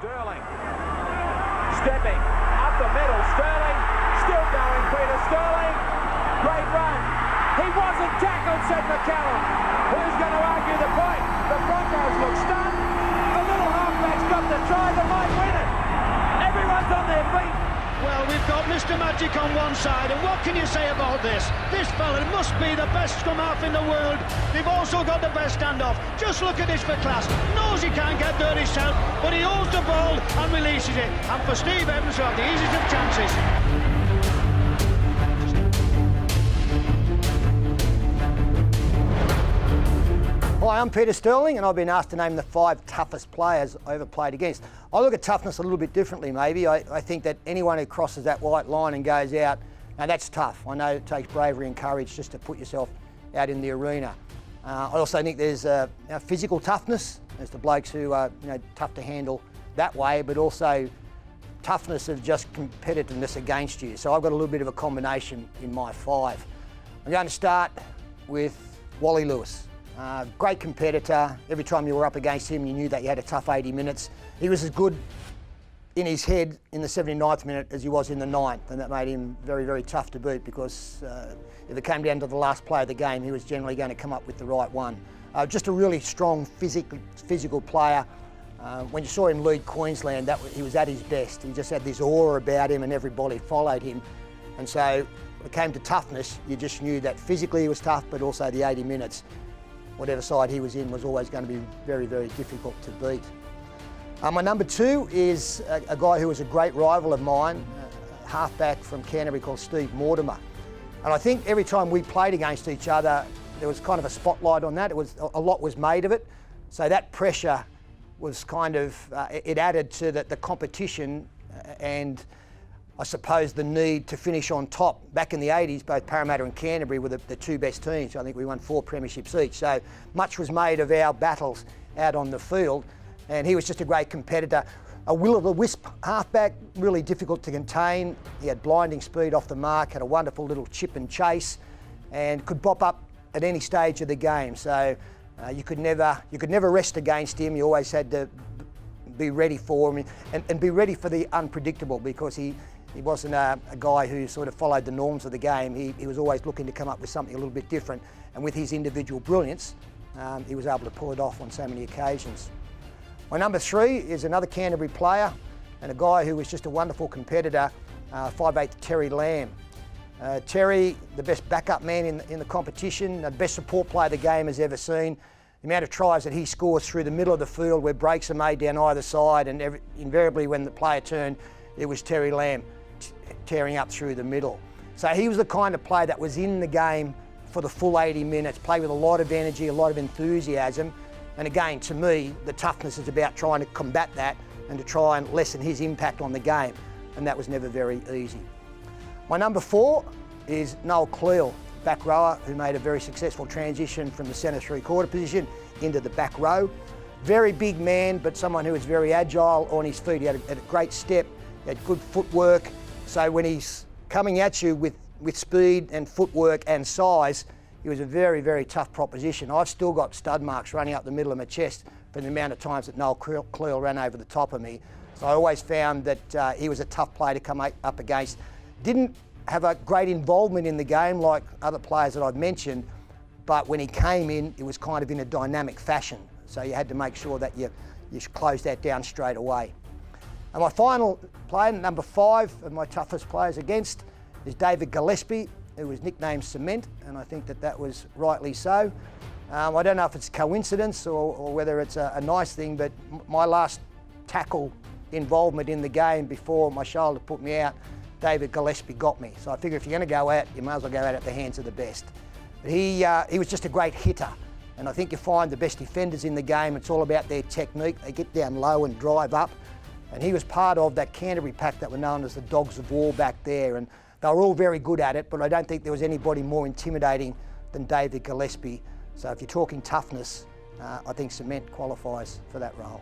Sterling. Stepping up the middle. Sterling. Still going. Peter Sterling. Great run. He wasn't tackled, said McCallum. Who's going to argue the point? The Broncos look stunned. The little halfback's got the try. They might win it. Everyone's on their feet. Well, we've got Mr. Magic on one side, and what can you say about this? This fella must be the best scrum half in the world. They've also got the best standoff. Just look at this for class. Knows he can't get there himself, but he holds the ball and releases it. And for Steve Evans to have the easiest of chances. Hi, I'm Peter Sterling, and I've been asked to name the 5 toughest players I ever played against. I look at toughness a little bit differently, maybe. I think that anyone who crosses that white line and goes out, now that's tough. I know it takes bravery and courage just to put yourself out in the arena. I also think there's physical toughness. There's the blokes who are tough to handle that way, but also toughness of just competitiveness against you. So I've got a little bit of a combination in my 5. I'm going to start with Wally Lewis. Great competitor. Every time you were up against him, you knew that you had a tough 80 minutes. He was as good in his head in the 79th minute as he was in the 9th, and that made him very, very tough to beat because if it came down to the last play of the game, he was generally going to come up with the right one. Just a really strong physical player. When you saw him lead Queensland, he was at his best. He just had this aura about him and everybody followed him. And so when it came to toughness, you just knew that physically he was tough, but also the 80 minutes, whatever side he was in, was always going to be very, very difficult to beat. My number 2 is a guy who was a great rival of mine, a halfback from Canterbury called Steve Mortimer. And I think every time we played against each other, there was kind of a spotlight on that. A lot was made of it. So that pressure was kind of, it added to the competition and I suppose the need to finish on top. Back in the 80s, both Parramatta and Canterbury were the 2 best teams. I think we won 4 premierships each. So much was made of our battles out on the field. And he was just a great competitor. A will-o'-the-wisp halfback, really difficult to contain. He had blinding speed off the mark, had a wonderful little chip and chase, and could bop up at any stage of the game. So you could never rest against him. You always had to be ready for him and be ready for the unpredictable, because he wasn't a guy who sort of followed the norms of the game. He was always looking to come up with something a little bit different, and with his individual brilliance, he was able to pull it off on so many occasions. My number 3 is another Canterbury player and a guy who was just a wonderful competitor, 5'8" Terry Lamb. Terry, the best backup man in the competition, the best support player the game has ever seen. The amount of tries that he scores through the middle of the field where breaks are made down either side, and invariably when the player turned, it was Terry Lamb tearing up through the middle. So he was the kind of player that was in the game for the full 80 minutes, played with a lot of energy, a lot of enthusiasm. And again, to me, the toughness is about trying to combat that and to try and lessen his impact on the game. And that was never very easy. My number 4 is Noel Cleal, back rower, who made a very successful transition from the centre 3/4 position into the back row. Very big man, but someone who was very agile on his feet. He had a great step, he had good footwork. So when he's coming at you with speed and footwork and size, he was a very, very tough proposition. I've still got stud marks running up the middle of my chest from the amount of times that Noel Cleal ran over the top of me. So I always found that he was a tough player to come up against. Didn't have a great involvement in the game like other players that I've mentioned, but when he came in, it was kind of in a dynamic fashion. So you had to make sure that you closed that down straight away. And my final player, number 5 of my toughest players against, is David Gillespie, who was nicknamed Cement, and I think that was rightly so. I don't know if it's coincidence or whether it's a nice thing, but my last tackle involvement in the game before my shoulder put me out, David Gillespie got me. So I figure if you're going to go out, you may as well go out at the hands of the best. But he was just a great hitter, and I think you find the best defenders in the game, it's all about their technique. They get down low and drive up, and he was part of that Canterbury pack that were known as the Dogs of War back there, and they were all very good at it, but I don't think there was anybody more intimidating than David Gillespie. So if you're talking toughness, I think Cement qualifies for that role.